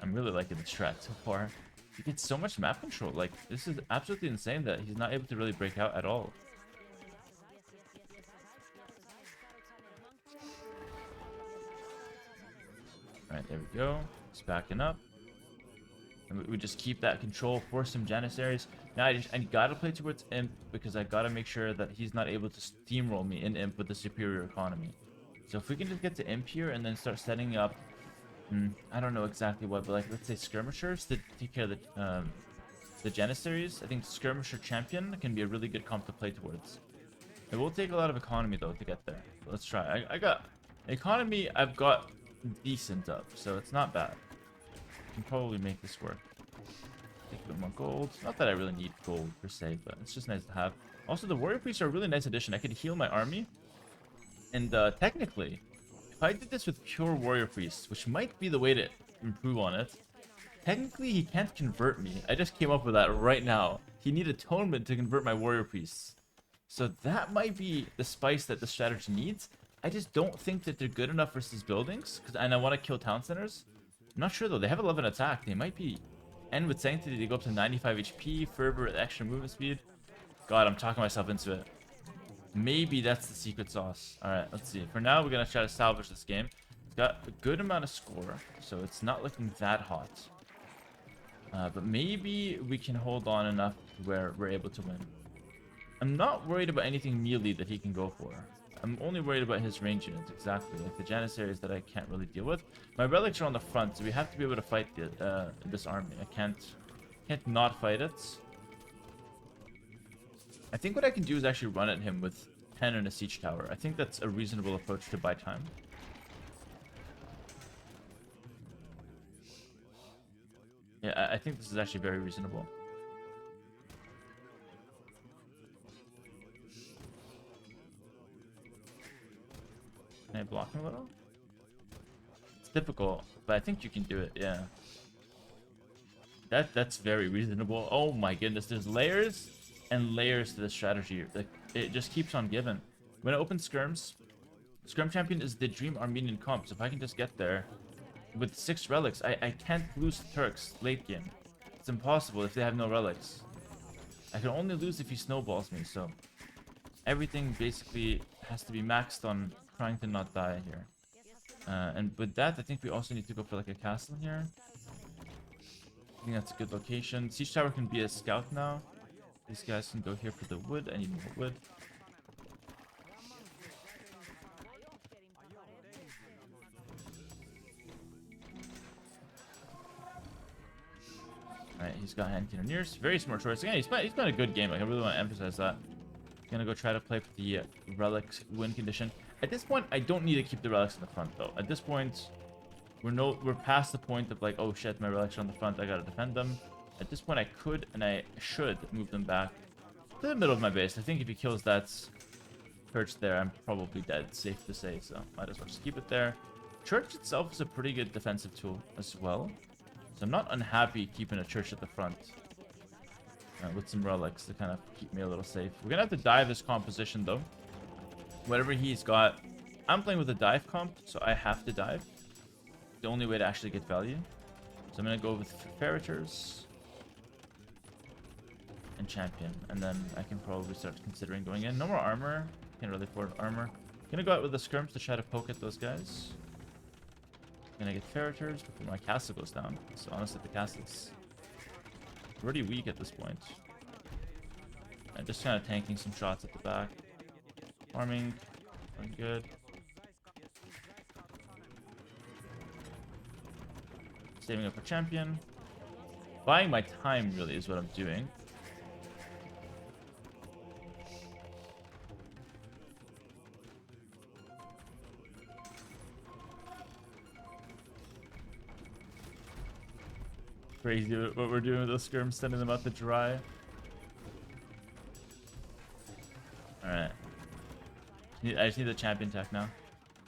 I'm really liking the strat so far. He gets so much map control. Like, this is absolutely insane that he's not able to really break out at all. Alright, there we go. He's backing up. And we just keep that control, force some Janissaries. Now I gotta play towards Imp because I gotta make sure that he's not able to steamroll me in Imp with the superior economy. So if we can just get to Imp here and then start setting up, I don't know exactly what, but like let's say skirmishers to take care of the Janissaries. I think skirmisher champion can be a really good comp to play towards. It will take a lot of economy though to get there. Let's try. I got economy. I've got decent up, so it's not bad. Can probably make this work. Take a bit more gold. Not that I really need gold per se, but it's just nice to have. Also, the warrior priests are a really nice addition. I could heal my army, and technically, if I did this with pure warrior priests, which might be the way to improve on it, technically he can't convert me. I just came up with that right now. He needs atonement to convert my warrior priests, so that might be the spice that the strategy needs. I just don't think that they're good enough versus buildings, and I want to kill town centers. I'm not sure though. They have 11 attack. They might be. And with Sanctity, they go up to 95 HP. Fervor, extra movement speed. God, I'm talking myself into it. Maybe that's the secret sauce. Alright, let's see. For now, we're going to try to salvage this game. It's got a good amount of score, so it's not looking that hot. But maybe we can hold on enough where we're able to win. I'm not worried about anything melee that he can go for. I'm only worried about his range units, exactly. Like the Janissaries that I can't really deal with. My relics are on the front, so we have to be able to fight this army. I can't not fight it. I think what I can do is actually run at him with 10 and a siege tower. I think that's a reasonable approach to buy time. Yeah, I think this is actually very reasonable. Can I block him a little? It's difficult, but I think you can do it, yeah. That's very reasonable. Oh my goodness, there's layers and layers to this strategy. Like, it just keeps on giving. When I open skirms, skirm champion is the dream Armenian comp, so if I can just get there with 6 relics, I can't lose to Turks late game. It's impossible if they have no relics. I can only lose if he snowballs me, so everything basically has to be maxed on trying to not die here. And with that, I think we also need to go for like a castle here. I think that's a good location. Siege tower can be a scout now. These guys can go here for the wood. I need more wood. Alright, he's got hand cannoneers. Very smart choice. Again, he's playing a good game. Like, I really want to emphasize that. Gonna go try to play for the relics win condition. At this point, I don't need to keep the relics in the front though. At this point, we're past the point of like, oh shit, my relics are on the front, I gotta defend them. At this point, I could and I should move them back to the middle of my base. I think if he kills that church there, I'm probably dead, safe to say, so might as well just keep it there. Church itself is a pretty good defensive tool as well, so I'm not unhappy keeping a church at the front. With some relics to kind of keep me a little safe. We're gonna have to dive this composition though. Whatever he's got, I'm playing with a dive comp, so I have to dive. The only way to actually get value. So I'm gonna go with Ferriters and Champion, and then I can probably start considering going in. No more armor. Can't really afford armor. Gonna go out with the skirms to try to poke at those guys. Gonna get Ferriters before my castle goes down. So honestly, the castle's pretty weak at this point. I'm just kind of tanking some shots at the back. Farming, doing good. Saving up a champion. Buying my time really is what I'm doing. Crazy what we're doing with those skirms, sending them out to dry. Alright. I just need the champion tech now.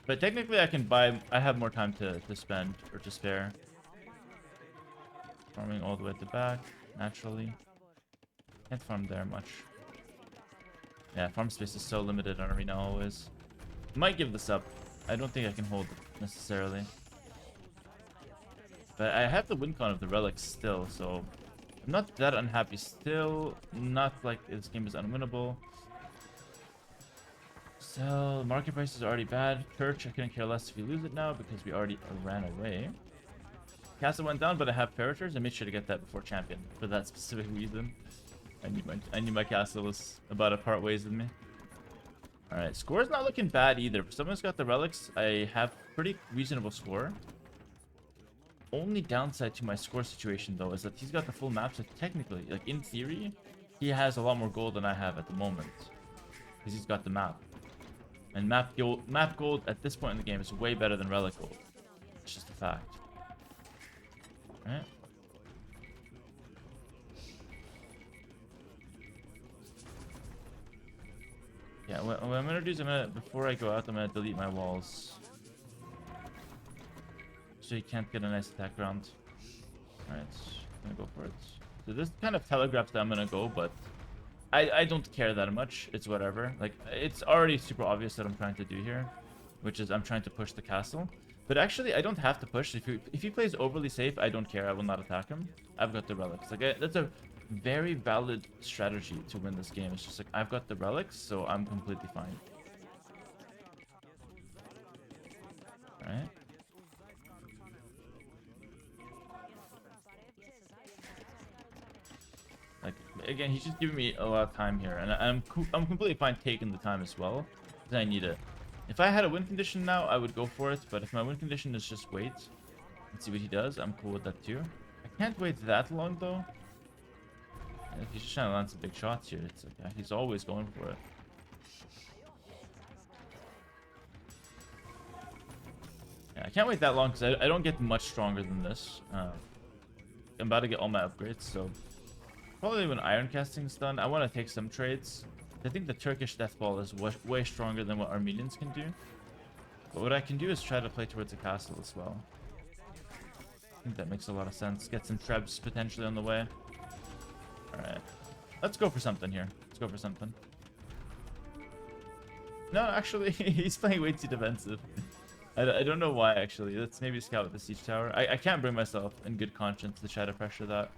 But technically I can buy, I have more time to spend or to spare. Farming all the way at the back, naturally. Can't farm there much. Yeah, farm space is so limited on Arena always. Might give this up. I don't think I can hold it necessarily. But I have the win con of the relics still, so I'm not that unhappy still. Not like this game is unwinnable. So market price is already bad. Church, I couldn't care less if we lose it now because we already ran away. Castle went down, but I have Parators. I made sure to get that before champion for that specific reason. I knew my castle was about to part ways with me. Alright, score's not looking bad either. If someone's got the relics, I have pretty reasonable score. Only downside to my score situation though is that he's got the full map, so technically, like in theory, he has a lot more gold than I have at the moment. Because he's got the map. And map gold at this point in the game is way better than relic gold. It's just a fact. Alright. Yeah, what I'm gonna do is before I go out, I'm gonna delete my walls. So you can't get a nice attack round. Alright, I'm gonna go for it. So this kind of telegraphs that I'm gonna go, but I don't care that much. It's whatever. Like, it's already super obvious that I'm trying to do here, which is I'm trying to push the castle. But actually, I don't have to push. If he plays overly safe, I don't care. I will not attack him. I've got the relics. Like, that's a very valid strategy to win this game. It's just like, I've got the relics, so I'm completely fine. Alright. Like, again, he's just giving me a lot of time here, and I'm completely fine taking the time as well, because I need it. If I had a win condition now, I would go for it, but if my win condition is just wait and see what he does, I'm cool with that too. I can't wait that long though. And he's just trying to land some big shots here. It's like, he's always going for it. Yeah, I can't wait that long because I don't get much stronger than this. I'm about to get all my upgrades, so probably when iron casting is done, I want to take some trades. I think the Turkish death ball is way stronger than what Armenians can do. But what I can do is try to play towards a castle as well. I think that makes a lot of sense. Get some trebs potentially on the way. Alright. Let's go for something here. Let's go for something. No, actually, he's playing way too defensive. I don't know why, actually. Let's maybe scout with the siege tower. I can't bring myself in good conscience to try to pressure that.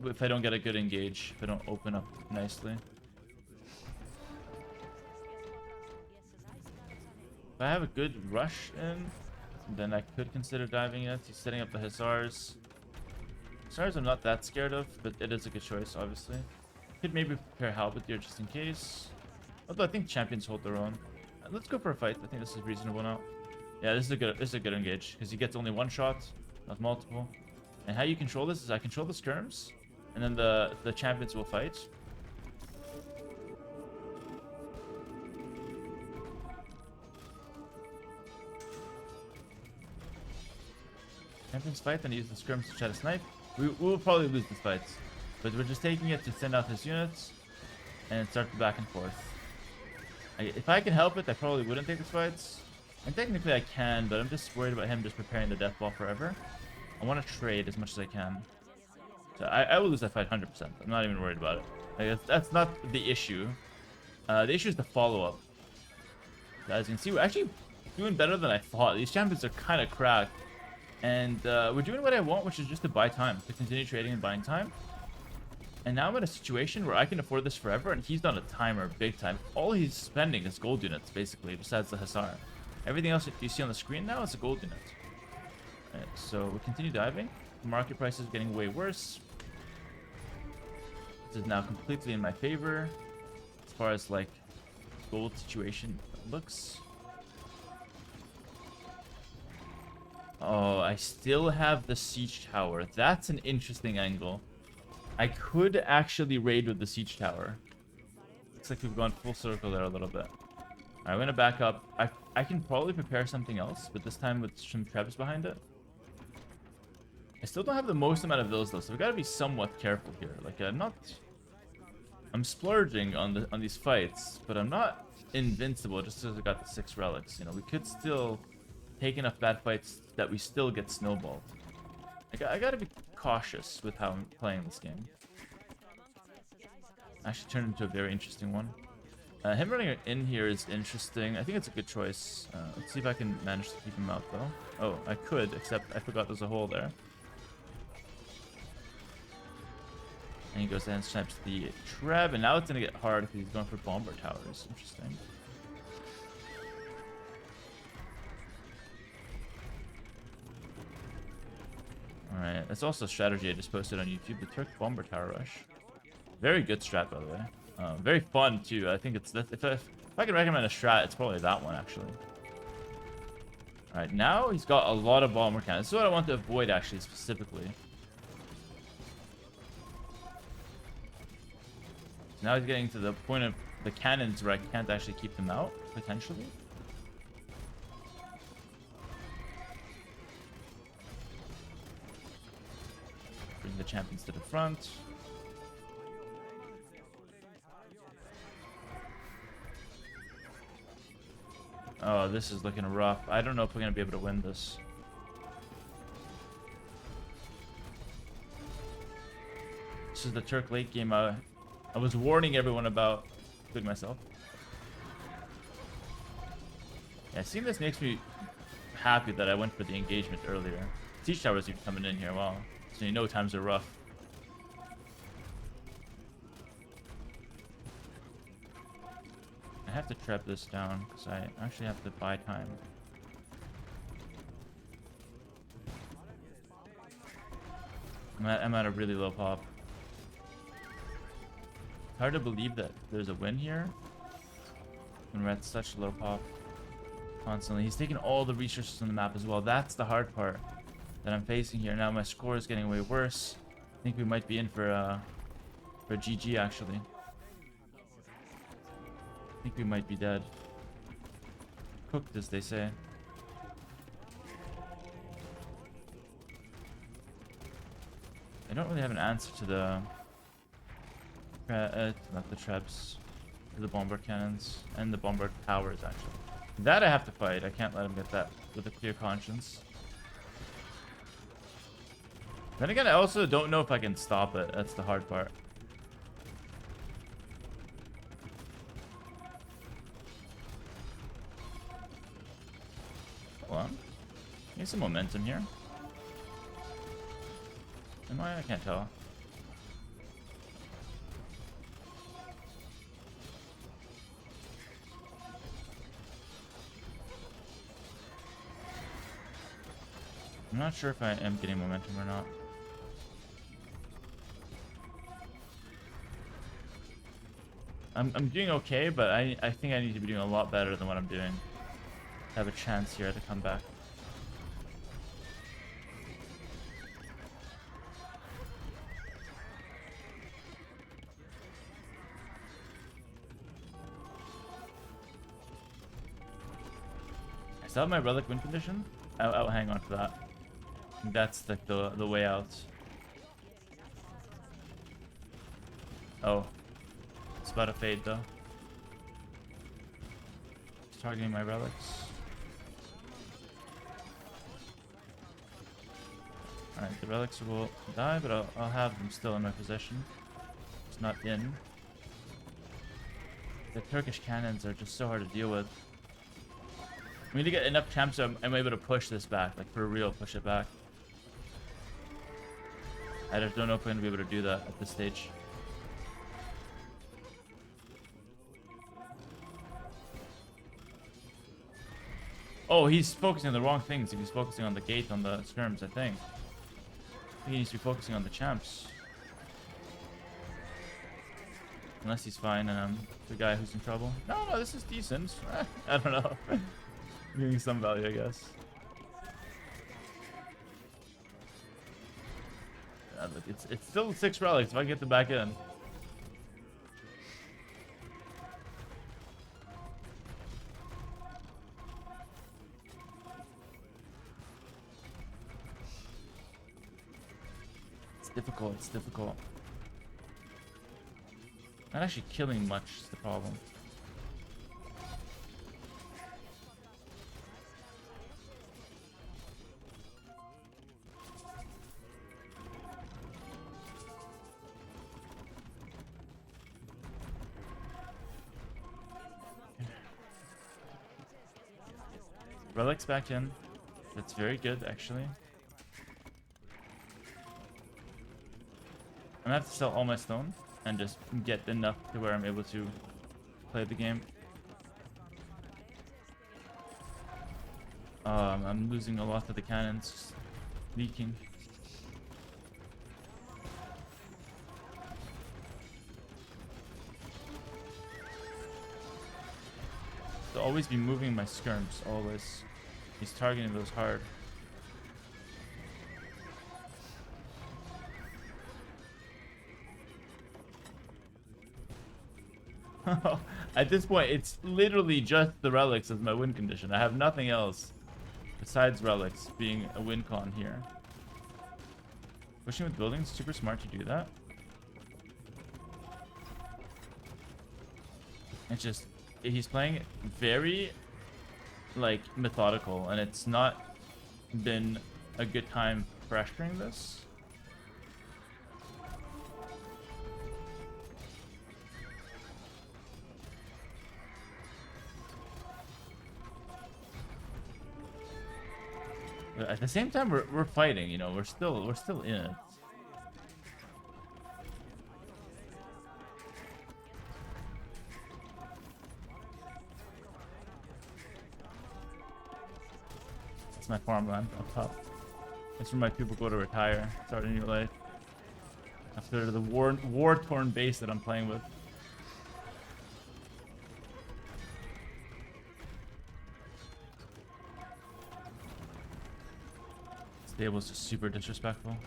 If I don't get a good engage, if I don't open up nicely. If I have a good rush in, then I could consider diving it. He's setting up the Hussars. Hussars I'm not that scared of, but it is a good choice, obviously. Could maybe prepare Halberd just in case. Although I think champions hold their own. Let's go for a fight. I think this is reasonable now. Yeah, this is a good engage, because he gets only one shot, not multiple. And how you control this is I control the skirms, and then the champions will fight. Champions fight, then use the skirms to try to snipe. We will probably lose this fight, but we're just taking it to send out his units and start the back and forth. If I can help it, I probably wouldn't take this fight. And technically I can, but I'm just worried about him just preparing the death ball forever. I want to trade as much as I can. So I will lose that fight 100%. I'm not even worried about it. Like, that's not the issue. The issue is the follow-up. As you can see, we're actually doing better than I thought. These champions are kind of cracked. And we're doing what I want, which is just to buy time. To continue trading and buying time. And now I'm in a situation where I can afford this forever, and he's on a timer big time. All he's spending is gold units, basically, besides the Hussar. Everything else that you see on the screen now is a gold unit. Right, so we continue diving. The market price is getting way worse. This is now completely in my favor as far as like gold situation looks. Oh, I still have the siege tower. That's an interesting angle. I could actually raid with the siege tower. Looks like we've gone full circle there a little bit. Alright, I'm gonna back up. I can probably prepare something else, but this time with some trebs behind it. I still don't have the most amount of those though, so we gotta be somewhat careful here. Like I'm splurging on these fights, but I'm not invincible just because I got the 6 relics. You know, we could still take enough bad fights that we still get snowballed. I gotta be cautious with how I'm playing this game. Actually turned into a very interesting one. Him running in here is interesting. I think it's a good choice. Let's see if I can manage to keep him out though. Oh, I could, except I forgot there's a hole there. And he goes ahead and snipes the treb, and now it's gonna get hard because he's going for bomber towers. Interesting. Alright, that's also a strategy I just posted on YouTube. The Turk Bomber Tower Rush. Very good strat, by the way. Very fun, too. I think it's... If I can recommend a strat, it's probably that one, actually. Alright, now he's got a lot of bomber cannons. This is what I want to avoid, actually, specifically. So now he's getting to the point of the cannons where I can't actually keep them out, potentially. Bring the champions to the front. Oh, this is looking rough. I don't know if we're going to be able to win this. This is the Turk late game I was warning everyone about, including myself. Yeah, seeing this makes me happy that I went for the engagement earlier. Siege towers even coming in here. Wow. So you know times are rough. I have to trap this down because I actually have to buy time. I'm at a really low pop. Hard to believe that there's a win here when we're at such low pop constantly. He's taking all the resources on the map as well. That's the hard part that I'm facing here. Now my score is getting way worse. I think we might be in for GG actually. I think we might be dead. Cooked, as they say. I don't really have an answer to the not the trebs, to the bomber cannons and the bomber towers actually. That I have to fight. I can't let him get that with a clear conscience. Then again, I also don't know if I can stop it. That's the hard part. Hold on. Need some momentum here. Am I? I can't tell. I'm not sure if I am getting momentum or not. I'm doing okay, but I think I need to be doing a lot better than what I'm doing. I have a chance here to come back. I still have my relic win condition. I'll hang on to that. I think that's the way out. Oh. It's about to fade though. It's targeting my relics. Alright, the relics will die, but I'll have them still in my possession. It's not in. The Turkish cannons are just so hard to deal with. We need to get enough champs so I'm able to push this back, like for real, push it back. I just don't know if we're going to be able to do that at this stage. Oh, he's focusing on the wrong things. If he's focusing on the gate, on the skirms, I think. He needs to be focusing on the champs. Unless he's fine and I'm the guy who's in trouble. No, this is decent. I don't know. Giving some value, I guess. Yeah, but it's still 6 relics if I get them back in. It's difficult. Not actually killing much is the problem. Relics back in. That's very good, actually. I'm gonna have to sell all my stone and just get enough to where I'm able to play the game. I'm losing a lot of the cannons, leaking. always be moving my skirms, always. He's targeting those hard. At this point, it's literally just the relics as my win condition. I have nothing else besides relics being a win con here. Pushing with buildings, super smart to do that. It's just, he's playing very, like, methodical, and it's not been a good time pressuring this. But at the same time, we're fighting, you know, we're still in it. It's my farmland up top. It's where my people go to retire, start a new life. After the war-torn base that I'm playing with. Stable's just super disrespectful.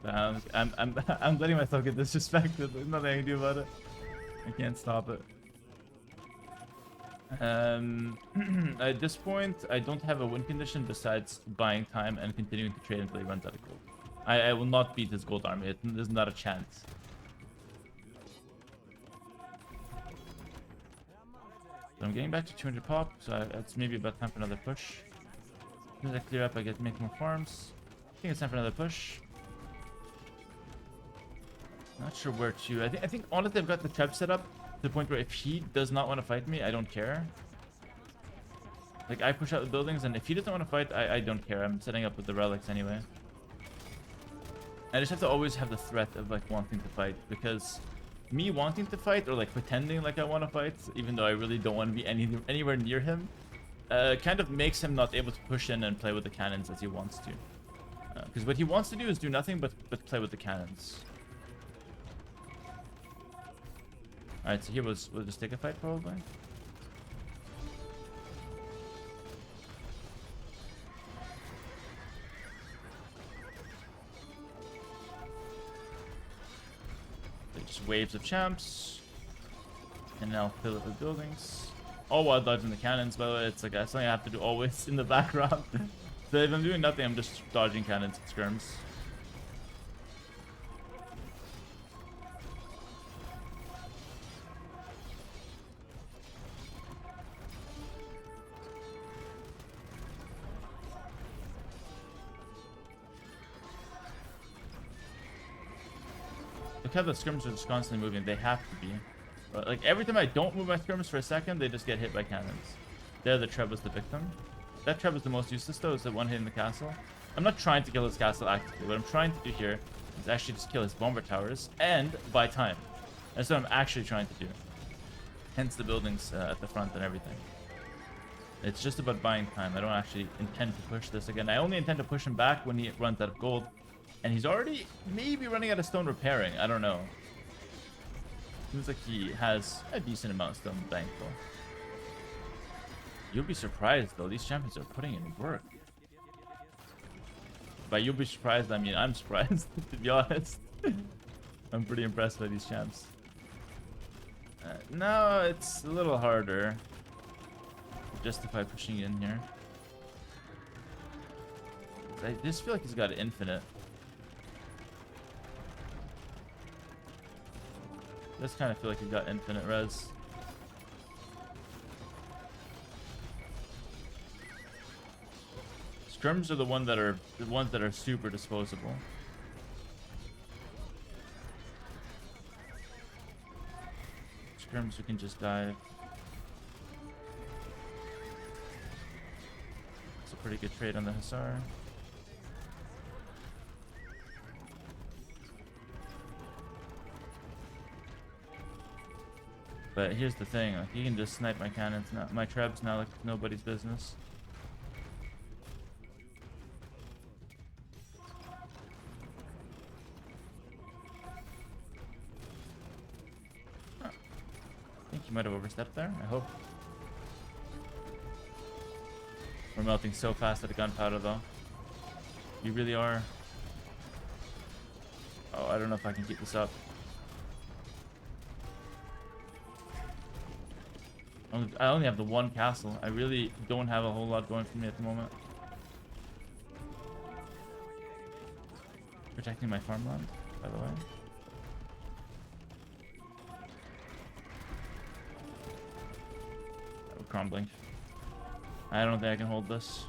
But I'm letting myself get disrespected. There's nothing I can do about it. I can't stop it. At this point, I don't have a win condition besides buying time and continuing to trade until he runs out of gold. I will not beat his gold army. There's not a chance. So I'm getting back to 200 pop, so it's maybe about time for another push. As soon as I clear up, I get to make more farms. I think it's time for another push. Not sure where to. I think honestly I've got the trap set up to the point where if he does not want to fight me, I don't care. Like, I push out the buildings, and if he doesn't want to fight, I don't care. I'm setting up with the relics anyway. I just have to always have the threat of, like, wanting to fight, because me wanting to fight, or like pretending like I want to fight, even though I really don't want to be anywhere near him, kind of makes him not able to push in and play with the cannons as he wants to. Because what he wants to do is do nothing but play with the cannons. Alright, so here we'll just take a fight probably. Just waves of champs. And now fill it with buildings. All while dodging the cannons, by the way. It's like something I have to do always in the background. So if I'm doing nothing, I'm just dodging cannons and skirms. Look how the skirms are just constantly moving. They have to be. But like every time I don't move my skirms for a second, they just get hit by cannons. There, the Treb was the victim. That Treb was the most useless though, is the one hit in the castle. I'm not trying to kill his castle actively. What I'm trying to do here is actually just kill his bomber towers and buy time. That's what I'm actually trying to do. Hence the buildings at the front and everything. It's just about buying time. I don't actually intend to push this again. I only intend to push him back when he runs out of gold. And he's already maybe running out of stone repairing. I don't know. Seems like he has a decent amount of stone bank though. You'll be surprised though. These champions are putting in work. By you'll be surprised, I mean I'm surprised, to be honest. I'm pretty impressed by these champs. No, it's a little harder to justify pushing in here. I just feel like he's got infinite. Just kind of feel like he's got infinite res. Skirms are the ones that are super disposable. Skirms we can just dive. It's a pretty good trade on the Hussar. But here's the thing, like, he can just snipe my cannons now. My trebs now like nobody's business. Huh. I think he might have overstepped there. I hope. We're melting so fast at the gunpowder, though. You really are. Oh, I don't know if I can keep this up. I only have the one castle. I really don't have a whole lot going for me at the moment. Protecting my farmland, by the way. Oh, crumbling. I don't think I can hold this.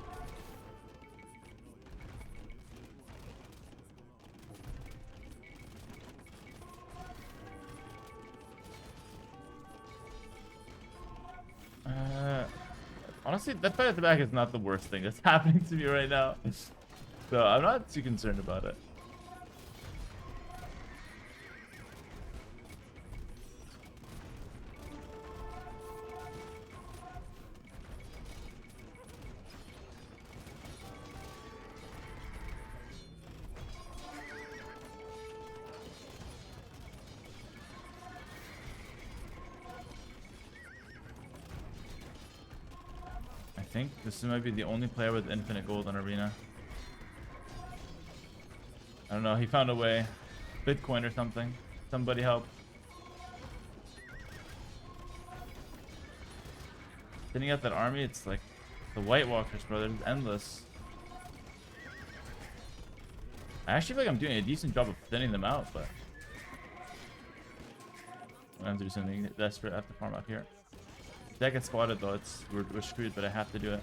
Honestly, that fight at the back is not the worst thing that's happening to me right now. So I'm not too concerned about it. I think this might be the only player with infinite gold on Arena. I don't know, he found a way. Bitcoin or something. Somebody help. Thinning out that army, it's like the White Walkers, brother. It's endless. I actually feel like I'm doing a decent job of thinning them out, but I have to do something desperate. I have to farm up here. If that gets spotted though, we're screwed, but I have to do it.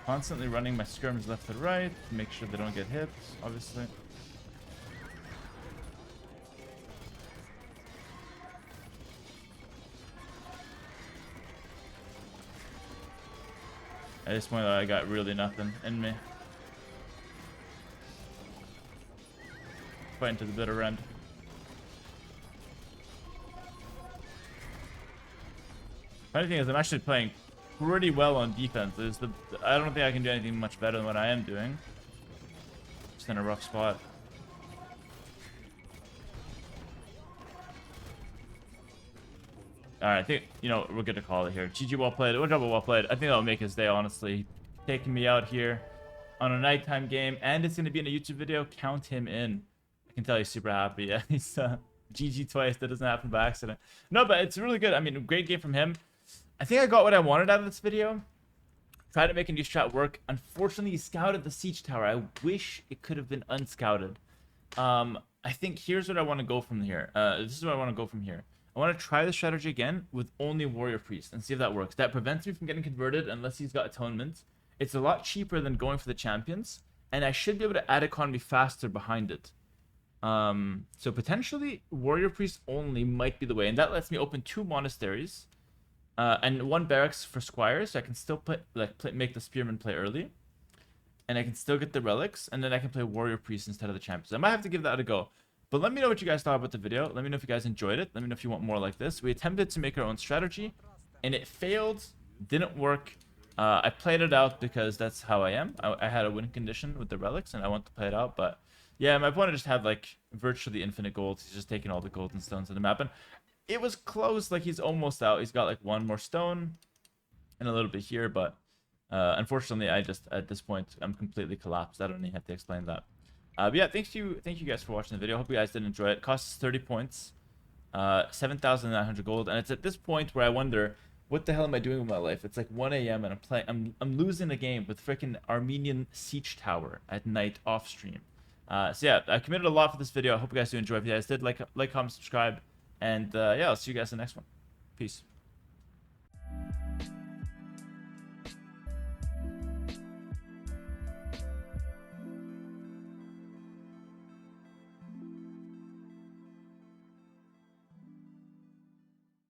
Constantly running my skirms left and right to make sure they don't get hit, obviously. At this point, I got really nothing in me. Fighting to the bitter end. Funny thing is, I'm actually playing pretty well on defense. I don't think I can do anything much better than what I am doing. Just in a rough spot. Alright, I think, you know, we're good to call it here. GG, well played. One job, well played. I think that'll make his day, honestly. Taking me out here on a nighttime game, and it's going to be in a YouTube video. Count him in. I can tell he's super happy. Yeah, he's GG twice. That doesn't happen by accident. No, but it's really good. I mean, a great game from him. I think I got what I wanted out of this video. Tried to make a new strat work. Unfortunately, he scouted the siege tower. I wish it could have been unscouted. I think here's what I want to go from here. This is what I want to go from here. I want to try the strategy again with only warrior priest and see if that works. That prevents me from getting converted unless he's got atonement. It's a lot cheaper than going for the champions, and I should be able to add economy faster behind it. So potentially warrior priest only might be the way, and that lets me open 2 monasteries. And 1 barracks for squires, so I can still make the spearman play early, and I can still get the relics, and then I can play warrior priest instead of the champions. I might have to give that a go, but let me know what you guys thought about the video. Let me know if you guys enjoyed it. Let me know if you want more like this. We attempted to make our own strategy, and it failed. Didn't work. I played it out because that's how I am. I had a win condition with the relics, and I want to play it out. But yeah, my opponent just had like virtually infinite gold. He's just taking all the golden stones on the map, and it was close. Like, he's almost out. He's got like 1 more stone and a little bit here, but unfortunately, I just, at this point, I'm completely collapsed. I don't even have to explain that. But yeah, thank you guys for watching the video. Hope you guys did enjoy it. Costs 30 points, 7,900 gold, and it's at this point where I wonder, what the hell am I doing with my life? It's like 1 a.m. and I'm losing a game with freaking Armenian siege tower at night off stream. So yeah, I committed a lot for this video. I hope you guys do enjoy. If you guys did, like, comment, subscribe. And yeah, I'll see you guys in the next one. Peace.